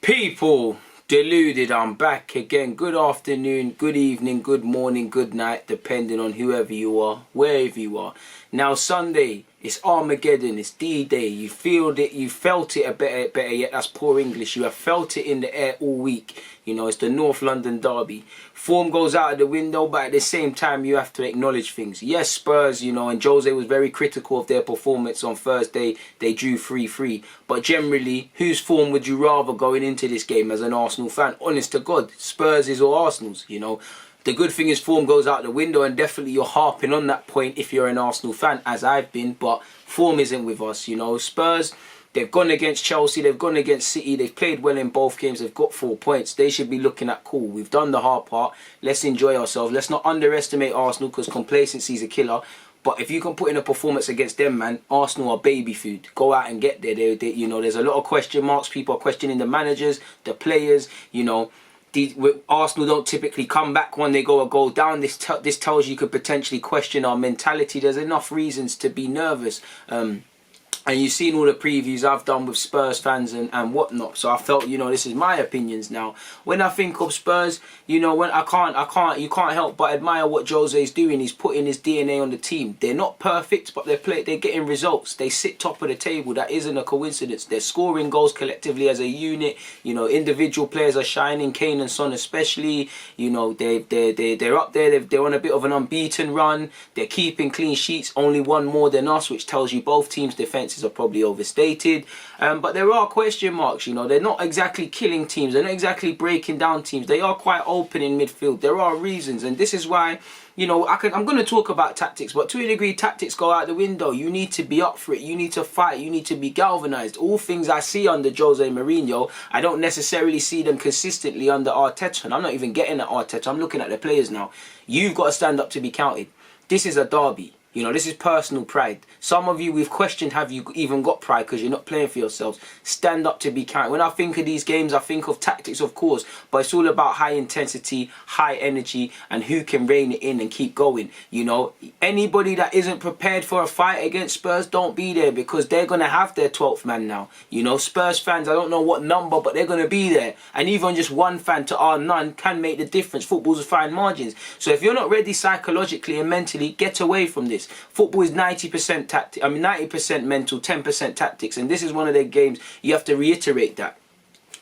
People, Deluded, I'm back again. Good afternoon, good evening, good morning, good night, depending on whoever you are, wherever you are. Now Sunday, it's Armageddon, it's D-Day. You feel it, you felt it better yet, that's poor English. You have felt it in the air all week. You know, it's the North London derby. Form goes out of the window, but at the same time, you have to acknowledge things. Yes, Spurs, you know, and Jose was very critical of their performance on Thursday. They drew 3-3. But generally, whose form would you rather going into this game as an Arsenal fan? Honest to God, Spurs is or Arsenal's, you know. The good thing is form goes out the window, and definitely you're harping on that point if you're an Arsenal fan, as I've been. But form isn't with us, you know. Spurs, they've gone against Chelsea, they've gone against City, they've played well in both games, they've got 4 points. They should be looking at, cool, we've done the hard part, let's enjoy ourselves. Let's not underestimate Arsenal, because complacency is a killer. But if you can put in a performance against them, man, Arsenal are baby food. Go out and get there. You know, there's a lot of question marks. People are questioning the managers, the players, you know. Arsenal don't typically come back when they go a goal down. This tells you could potentially question our mentality. There's enough reasons to be nervous. And you've seen all the previews I've done with Spurs fans and whatnot. So I felt, you know, this is my opinions now. When I think of Spurs, you know, when you can't help but admire what Jose's doing. He's putting his DNA on the team. They're not perfect, but they're getting results. They sit top of the table. That isn't a coincidence. They're scoring goals collectively as a unit. You know, individual players are shining. Kane and Son especially. You know, they're up there. They're on a bit of an unbeaten run. They're keeping clean sheets. Only one more than us, which tells you both teams' defense are probably overstated, but there are question marks. You know, they're not exactly killing teams, they're not exactly breaking down teams. They are quite open in midfield. There are reasons, and this is why, you know, I'm going to talk about tactics, but to a degree tactics go out the window. You need to be up for it, you need to fight, you need to be galvanized. All things I see under Jose Mourinho, I don't necessarily see them consistently under Arteta, and I'm not even getting at Arteta, I'm looking at the players now. You've got to stand up to be counted. This is a derby. You know, this is personal pride. Some of you, we've questioned, have you even got pride because you're not playing for yourselves? Stand up to be counted. When I think of these games, I think of tactics, of course, but it's all about high intensity, high energy, and who can rein it in and keep going. You know, anybody that isn't prepared for a fight against Spurs, don't be there, because they're going to have their 12th man now. You know, Spurs fans, I don't know what number, but they're going to be there. And even just one fan to our none can make the difference. Football's fine margins. So if you're not ready psychologically and mentally, get away from this. Football is 90% 90% mental, 10% tactics, and this is one of their games. You have to reiterate that.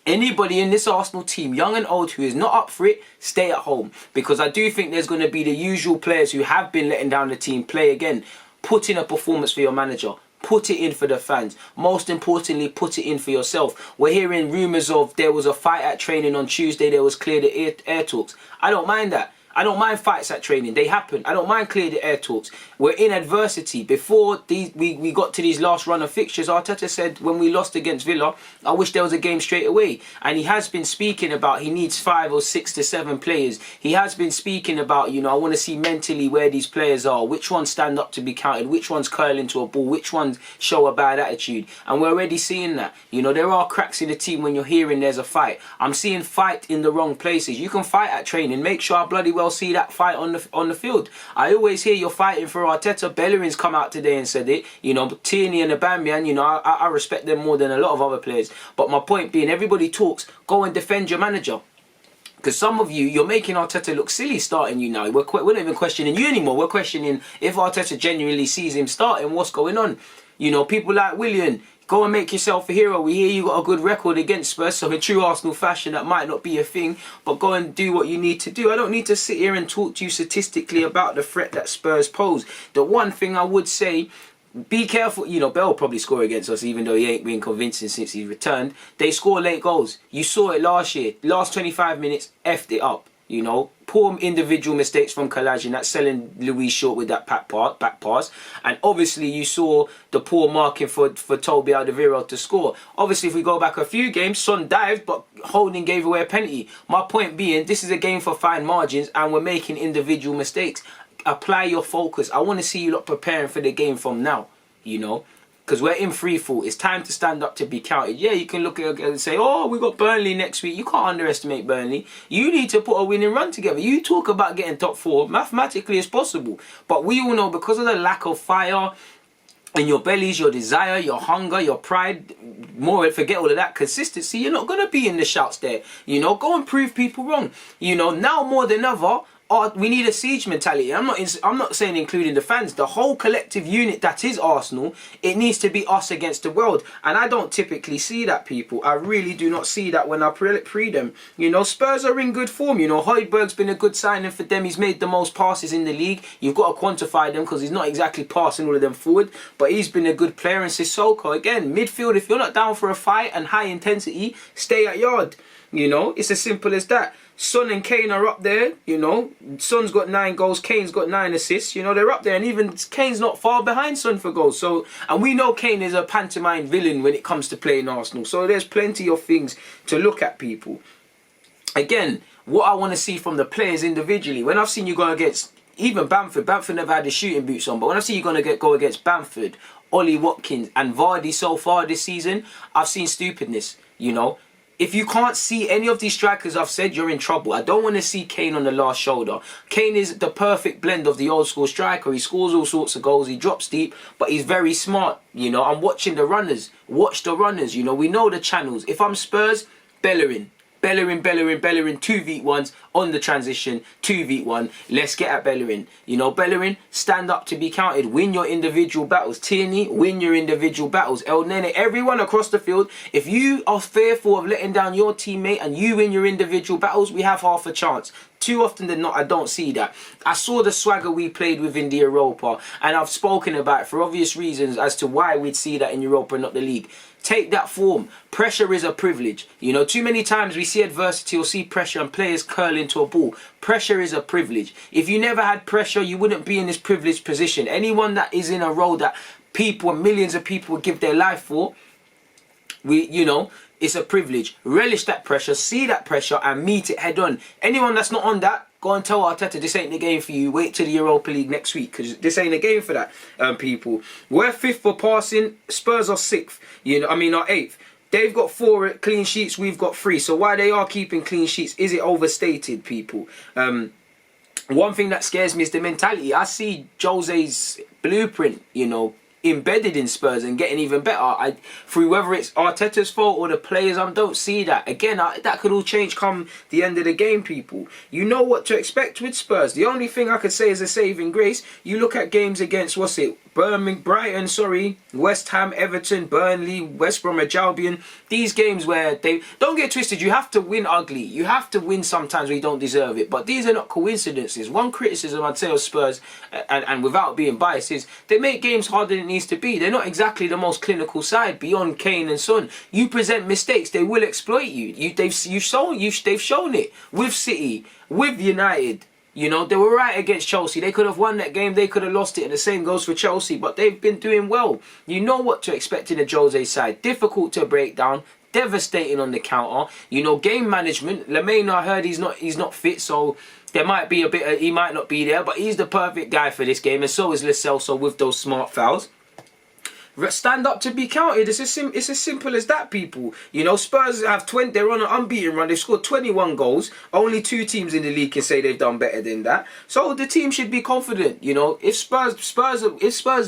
Anybody in this Arsenal team, young and old, who is not up for it, stay at home, because I do think there's going to be the usual players who have been letting down the team play again. Put in a performance for your manager. Put it in for the fans. Most importantly, put it in for yourself. We're hearing rumours of there was a fight at training on Tuesday. There was clear the air talks. I don't mind that. I don't mind fights at training. They happen. I don't mind clear the air talks. We're in adversity. Before we got to these last run of fixtures, Arteta said when we lost against Villa, I wish there was a game straight away. And he has been speaking about he needs 5 or 6 to 7 players. He has been speaking about, you know, I want to see mentally where these players are. Which ones stand up to be counted? Which ones curl into a ball? Which ones show a bad attitude? And we're already seeing that. You know, there are cracks in the team when you're hearing there's a fight. I'm seeing fight in the wrong places. You can fight at training. Make sure I bloody well see that fight on the field. I always hear you're fighting for Arteta. Bellerin's come out today and said it. You know, Tierney and Aubameyang, you know, I respect them more than a lot of other players. But my point being, everybody talks, go and defend your manager. Because some of you, you're making Arteta look silly starting you now. We're not even questioning you anymore. We're questioning if Arteta genuinely sees him starting, what's going on. You know, people like Willian, go and make yourself a hero. We hear you got a good record against Spurs, so in true Arsenal fashion, that might not be a thing, but go and do what you need to do. I don't need to sit here and talk to you statistically about the threat that Spurs pose. The one thing I would say, be careful. You know, Bell will probably score against us, even though he ain't been convincing since he returned. They score late goals. You saw it last year. Last 25 minutes, effed it up. You know, poor individual mistakes from Collagen, that's selling Luis short with that back pass. And obviously you saw the poor marking for Toby Alderweireld to score. Obviously, if we go back a few games, Son dived, but Holding gave away a penalty. My point being, this is a game for fine margins, and we're making individual mistakes. Apply your focus. I want to see you lot preparing for the game from now, you know. Because we're in free fall. It's time to stand up to be counted. Yeah, you can look at it and say, oh, we got Burnley next week. You can't underestimate Burnley. You need to put a winning run together. You talk about getting top 4. Mathematically, it's possible. But we all know, because of the lack of fire, in your bellies, your desire, your hunger, your pride, more, forget all of that, consistency, you're not going to be in the shouts there. You know, go and prove people wrong. You know, now more than ever, we need a siege mentality. I'm not saying including the fans. The whole collective unit that is Arsenal, it needs to be us against the world. And I don't typically see that, people. I really do not see that when I pre them. You know, Spurs are in good form. You know, Højbjerg's been a good signing for them. He's made the most passes in the league. You've got to quantify them because he's not exactly passing all of them forward. But he's been a good player. And Sissoko, again, midfield, if you're not down for a fight and high intensity, stay at yard. You know, it's as simple as that. Son and Kane are up there, you know. Son's got 9 goals, Kane's got 9 assists. You know, they're up there, and even Kane's not far behind Son for goals. So, and we know Kane is a pantomime villain when it comes to playing Arsenal. So there's plenty of things to look at, people. Again, what I want to see from the players individually, when I've seen you go against even Bamford never had his shooting boots on, but when I've seen you going to go against Bamford, Ollie Watkins and Vardy so far this season, I've seen stupidness, you know. If you can't see any of these strikers I've said, you're in trouble. I don't want to see Kane on the last shoulder. Kane is the perfect blend of the old school striker. He scores all sorts of goals. He drops deep, but he's very smart. You know, I'm watching the runners. Watch the runners. You know, we know the channels. If I'm Spurs, Bellerin, 2v1s on the transition, 2v1. Let's get at Bellerin. You know, Bellerin, stand up to be counted. Win your individual battles. Tierney, win your individual battles. El Nene, everyone across the field. If you are fearful of letting down your teammate and you win your individual battles, we have half a chance. Too often than not, I don't see that. I saw the swagger we played with in the Europa, and I've spoken about it for obvious reasons as to why we'd see that in Europa and not the league. Take that form. Pressure is a privilege. You know, too many times we see adversity or see pressure and players curl into a ball. Pressure is a privilege. If you never had pressure, you wouldn't be in this privileged position. Anyone that is in a role that people and millions of people would give their life for, you know, it's a privilege. Relish that pressure, see that pressure and meet it head on. Anyone that's not on that, go and tell Arteta this ain't the game for you. Wait till the Europa League next week because this ain't a game for that, people. We're 5th for passing. Spurs are 6th. You know, I mean, are 8th. They've got 4 clean sheets. We've got 3. So why they are keeping clean sheets, is it overstated, people? One thing that scares me is the mentality. I see Jose's blueprint, you know, embedded in Spurs and getting even better. Through whether it's Arteta's fault or the players, I don't see that. Again, that could all change come the end of the game, people. You know what to expect with Spurs. The only thing I could say is a saving grace. You look at games against, Brighton, West Ham, Everton, Burnley, West Bromwich Albion. These games where they don't get twisted, you have to win ugly. You have to win sometimes where you don't deserve it. But these are not coincidences. One criticism I'd say of Spurs, and without being biased, is they make games harder than it needs to be. They're not exactly the most clinical side beyond Kane and Son. You present mistakes, they will exploit you. They've shown it with City, with United. You know, they were right against Chelsea. They could have won that game. They could have lost it. And the same goes for Chelsea. But they've been doing well. You know what to expect in the Jose side. Difficult to break down. Devastating on the counter. You know, game management. Lemay, I heard he's not fit. So there might be a bit. He might not be there. But he's the perfect guy for this game. And so is Lo Celso with those smart fouls. Stand up to be counted. It's as simple as that, people. You know, Spurs have 20. They're on an unbeaten run. They've scored 21 goals. Only 2 teams in the league can say they've done better than that. So the team should be confident. You know, if Spurs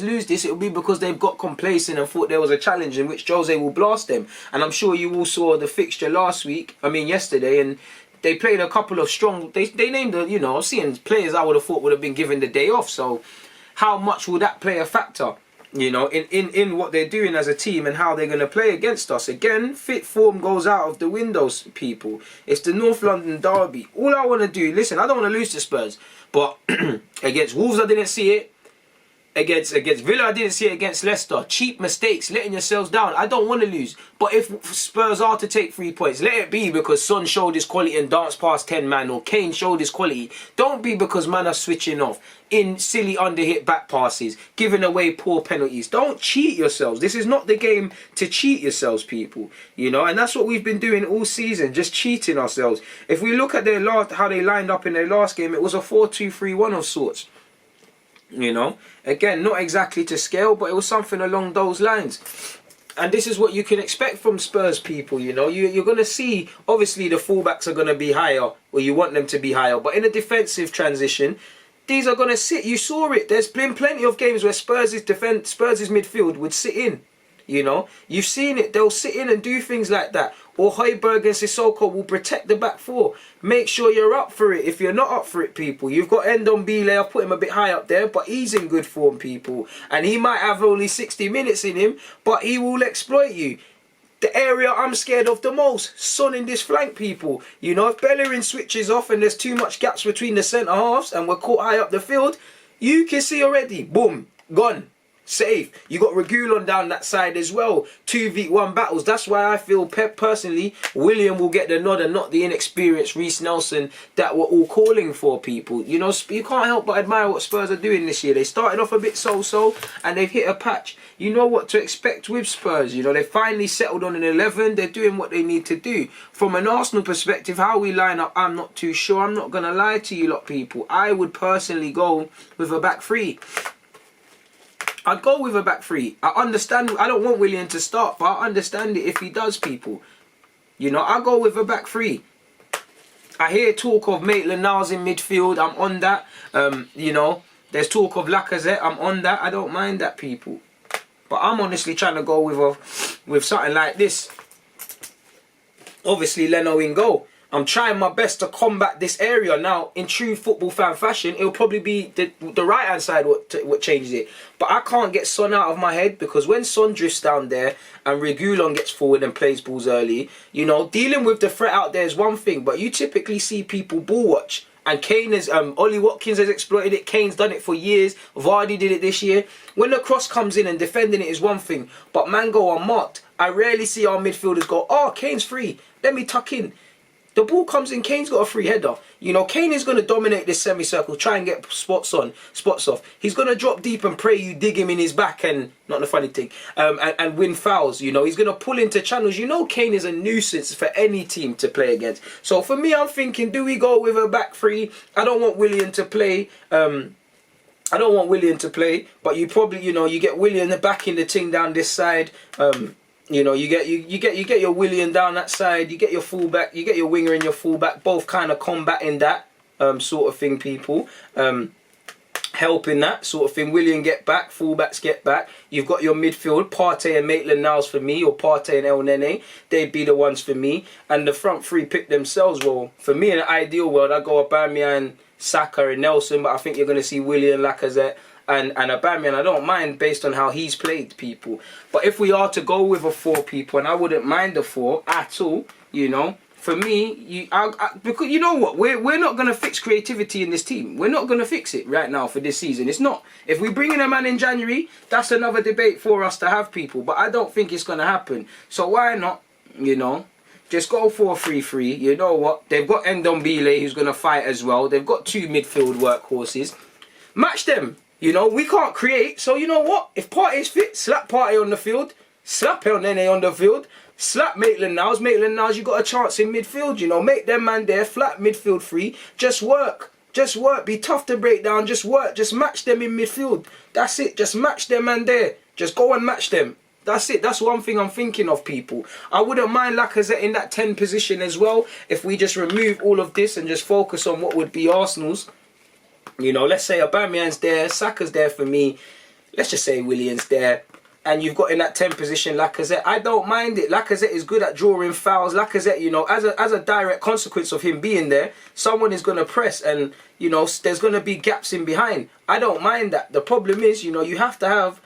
lose this, it'll be because they've got complacent and thought there was a challenge in which Jose will blast them. And I'm sure you all saw the fixture yesterday, and they played a couple of strong. They named you know, seeing players I would have thought would have been given the day off. So how much will that play a factor? You know, in what they're doing as a team and how they're going to play against us. Again, fit form goes out of the windows, people. It's the North London derby. All I want to do, listen, I don't want to lose to Spurs. But against Wolves, I didn't see it. Against Villa, I didn't see it. Against Leicester, cheap mistakes, letting yourselves down. I don't want to lose. But if Spurs are to take 3 points, let it be because Son showed his quality and danced past 10 man, or Kane showed his quality. Don't be because man are switching off in silly underhit back passes, giving away poor penalties. Don't cheat yourselves. This is not the game to cheat yourselves, people. You know, and that's what we've been doing all season, just cheating ourselves. If we look at how they lined up in their last game, it was a 4-2-3-1 of sorts. You know, again, not exactly to scale, but it was something along those lines. And this is what you can expect from Spurs, people. You know, you're going to see, obviously, the fullbacks are going to be higher, or you want them to be higher. But in a defensive transition, These are going to sit. You saw it. There's been plenty of games where Spurs' midfield would sit in. You know, you've seen it. They'll sit in and do things like that. Or Højbjerg and Sissoko will protect the back four. Make sure you're up for it. If you're not up for it, people, you've got Ndombele. I've put him a bit high up there, but he's in good form, people. And he might have only 60 minutes in him, but he will exploit you. The area I'm scared of the most, Son in this flank, people. You know, if Bellerin switches off and there's too much gaps between the centre halves and we're caught high up the field, you can see already, boom, gone. Safe. You got Regulon down that side as well. 2v1 battles. That's why I feel personally Willian will get the nod and not the inexperienced Reece Nelson that we're all calling for, people. You know, you can't help but admire what Spurs are doing this year. They started off a bit so-so and they've hit a patch. You know what to expect with Spurs. You know, they finally settled on an 11. They're doing what they need to do. From an Arsenal perspective, how we line up, I'm not too sure. I'm not going to lie to you lot, people. I would personally go with a back three. I'd go with a back three. I understand. I don't want Willian to start, but I understand it if he does, people. You know, I go with a back three. I hear talk of Maitland-Niles in midfield. I'm on that. You know, there's talk of Lacazette. I'm on that. I don't mind that, people. But I'm honestly trying to go with something like this. Obviously, Leno in goal. I'm trying my best to combat this area. Now, in true football fan fashion, it'll probably be the right-hand side what changes it. But I can't get Son out of my head, because when Son drifts down there and Regulon gets forward and plays balls early, you know, dealing with the threat out there is one thing, but you typically see people ball watch. And Kane has, Ollie Watkins has exploited it. Kane's done it for years. Vardy did it this year. When the cross comes in and defending it is one thing, but man go unmarked. I rarely see our midfielders go, oh, Kane's free, let me tuck in. The ball comes in, Kane's got a free header. You know, Kane is going to dominate this semicircle, try and get spots off. He's going to drop deep and pray you dig him in his back and, not the funny thing, and win fouls. You know, he's going to pull into channels. You know, Kane is a nuisance for any team to play against. So for me, I'm thinking, do we go with a back three? I don't want Willian to play. I don't want Willian to play, but you probably, you know, you get Willian back in the thing down this side. You know, you get your Willian down that side, you get your fullback, you get your winger and your fullback, both kind of combating that sort of thing, people. Helping that sort of thing. Willian get back, fullbacks get back. You've got your midfield, Partey and Maitland-Niles for me, or Partey and El Nene. They'd be the ones for me. And the front three pick themselves. Well, for me in an ideal world, I'd go Aubameyang, Saka and Nelson, but I think you're going to see Willian, Lacazette and Aubameyang. I don't mind based on how he's played, people. But if we are to go with a 4, people, and I wouldn't mind a 4 at all, you know, for me, because you know what, we're not going to fix creativity in this team. We're not going to fix it right now for this season. It's not. If we bring in a man in January, that's another debate for us to have, people. But I don't think it's going to happen. So why not, you know, just go 4-3-3. You know what? They've got Ndombele who's going to fight as well. They've got 2 midfield workhorses. Match them. You know, we can't create. So you know what? If Partey's fit, slap Partey on the field. Slap El Nene on the field. Slap Maitland-Niles. Maitland-Niles, you got a chance in midfield, you know. Make them man there, flat midfield free. Just work. Just work. Be tough to break down. Just work. Just match them in midfield. That's it. Just match them man there. Just go and match them. That's it. That's one thing I'm thinking of, people. I wouldn't mind Lacazette in that 10 position as well, if we just remove all of this and just focus on what would be Arsenal's. You know, let's say Aubameyang's there, Saka's there for me. Let's just say Willian's there. And you've got in that 10 position Lacazette. I don't mind it. Lacazette is good at drawing fouls. Lacazette, you know, as a direct consequence of him being there, someone is going to press and, you know, there's going to be gaps in behind. I don't mind that. The problem is, you know, you have to have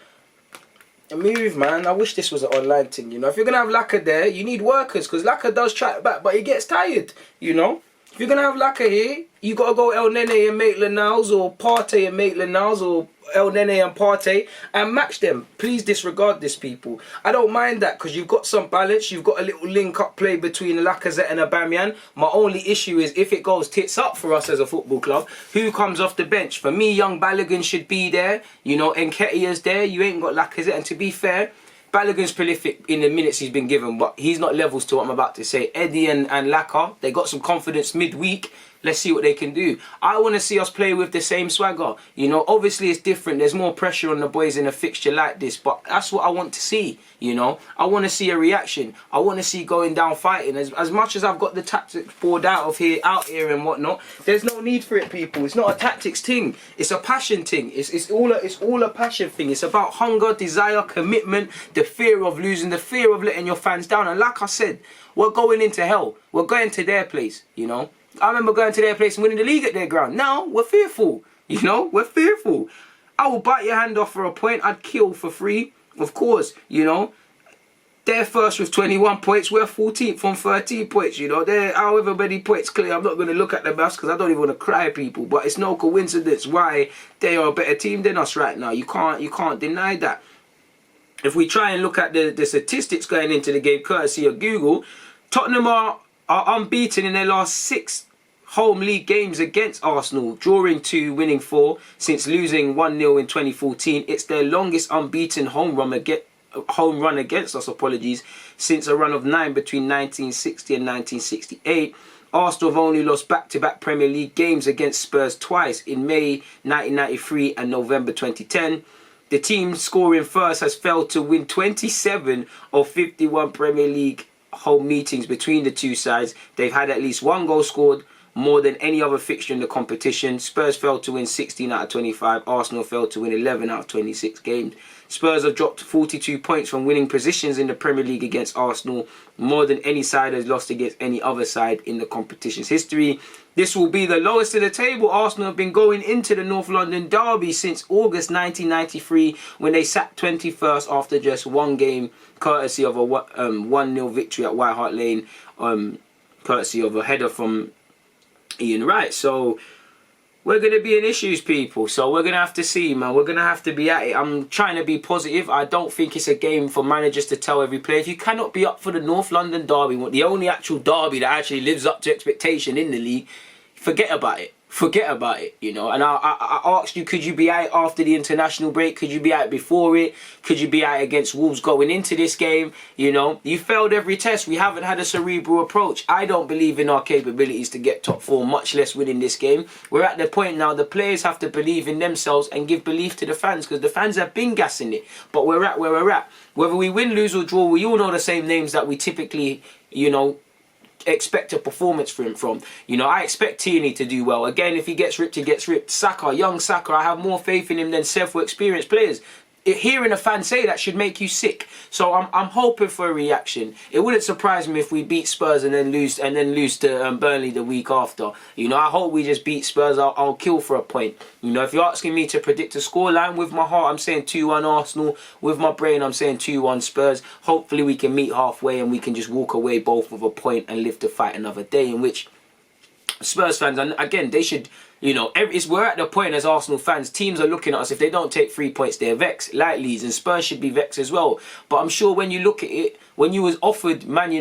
a move, man. I wish this was an online thing, you know. If you're going to have Lacazette there, you need workers, because Lacazette does track back, but he gets tired, you know. If you're going to have Lacazette here, you got to go El Nene and Maitland-Niles, or Partey and Maitland-Niles, or El Nene and Partey, and match them. Please disregard this, people. I don't mind that, because you've got some balance. You've got a little link-up play between Lacazette and Aubameyang. My only issue is if it goes tits up for us as a football club, who comes off the bench? For me, young Balogun should be there. You know, Nketiah's there. You ain't got Lacazette. And to be fair, Balogun's prolific in the minutes he's been given, but he's not levels to what I'm about to say. Eddie and Laka, they got some confidence midweek. Let's see what they can do. I want to see us play with the same swagger. You know, obviously it's different. There's more pressure on the boys in a fixture like this, but that's what I want to see. You know, I want to see a reaction. I want to see going down fighting. As much as I've got the tactics poured out here and whatnot, there's no need for it, people. It's not a tactics thing. It's a passion thing. It's all a passion thing. It's about hunger, desire, commitment, the fear of losing, the fear of letting your fans down. And like I said, we're going into hell. We're going to their place, you know. I remember going to their place and winning the league at their ground. Now, we're fearful. You know, we're fearful. I will bite your hand off for a point. I'd kill for free. Of course, you know. They're first with 21 points. We're 14th from 13 points, you know. They're however many points clear. I'm not going to look at the maths because I don't even want to cry, people. But it's no coincidence why they are a better team than us right now. You can't deny that. If we try and look at the statistics going into the game, courtesy of Google, Tottenham are unbeaten in their last 6 home league games against Arsenal, drawing 2, winning 4, since losing 1-0 in 2014. It's their longest unbeaten home run against us, since a run of 9 between 1960 and 1968. Arsenal have only lost back-to-back Premier League games against Spurs twice, in May 1993 and November 2010. The team scoring first has failed to win 27 of 51 Premier League home meetings between the two sides. They've had at least 1 goal scored, more than any other fixture in the competition. Spurs failed to win 16 out of 25. Arsenal failed to win 11 out of 26 games. Spurs have dropped 42 points from winning positions in the Premier League against Arsenal, more than any side has lost against any other side in the competition's history. This will be the lowest of the table. Arsenal have been going into the North London derby since August 1993, when they sat 21st after just 1 game, courtesy of a 1-0 victory at White Hart Lane, courtesy of a header from Ian Wright. So we're going to be in issues, people. So we're going to have to see, man. We're going to have to be at it. I'm trying to be positive. I don't think it's a game for managers to tell every player, if you cannot be up for the North London derby, the only actual derby that actually lives up to expectation in the league, forget about it. Forget about it, you know. And I asked you, could you be out after the international break? Could you be out before it? Could you be out against Wolves going into this game? You know, you failed every test. We haven't had a cerebral approach. I don't believe in our capabilities to get top 4, much less winning this game. We're at the point now the players have to believe in themselves and give belief to the fans, because the fans have been gassing it. But we're at where we're at. Whether we win, lose or draw, we all know the same names that we typically, you know, expect a performance from. You know, I expect Tierney to do well. Again, if he gets ripped, he gets ripped. Saka, young Saka, I have more faith in him than several experienced players. Hearing a fan say that should make you sick. So I'm hoping for a reaction. It wouldn't surprise me if we beat Spurs and then lose to Burnley the week after. You know, I hope we just beat Spurs. I'll kill for a point. You know, if you're asking me to predict a scoreline, with my heart I'm saying 2-1 Arsenal. With my brain I'm saying 2-1 Spurs. Hopefully we can meet halfway and we can just walk away both with a point and live to fight another day, in which Spurs fans, and again, they should, you know, we're at the point as Arsenal fans, teams are looking at us, if they don't take 3 points, they're vexed, like Leeds, and Spurs should be vexed as well. But I'm sure when you look at it, when you was offered Man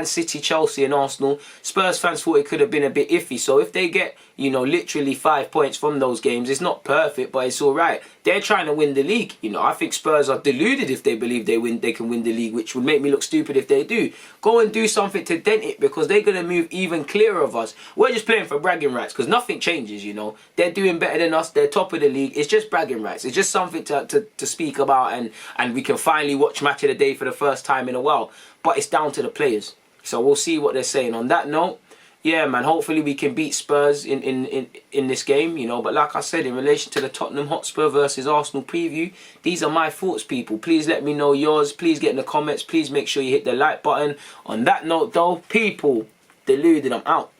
City, Chelsea and Arsenal, Spurs fans thought it could have been a bit iffy. So if they get, you know, literally 5 points from those games, it's not perfect, but it's all right. They're trying to win the league. You know, I think Spurs are deluded if they believe they can win the league, which would make me look stupid if they do. Go and do something to dent it, because they're going to move even clearer of us. We're just playing for bragging rights, because nothing changes, you know. They're doing better than us. They're top of the league. It's just bragging rights. It's just something to speak about, and we can finally watch Match of the Day for the first time in a while. But it's down to the players. So we'll see what they're saying. On that note, yeah, man, hopefully we can beat Spurs in this game, you know. But like I said, in relation to the Tottenham Hotspur versus Arsenal preview, these are my thoughts, people. Please let me know yours. Please get in the comments. Please make sure you hit the like button. On that note, though, people, Deluded, I'm out.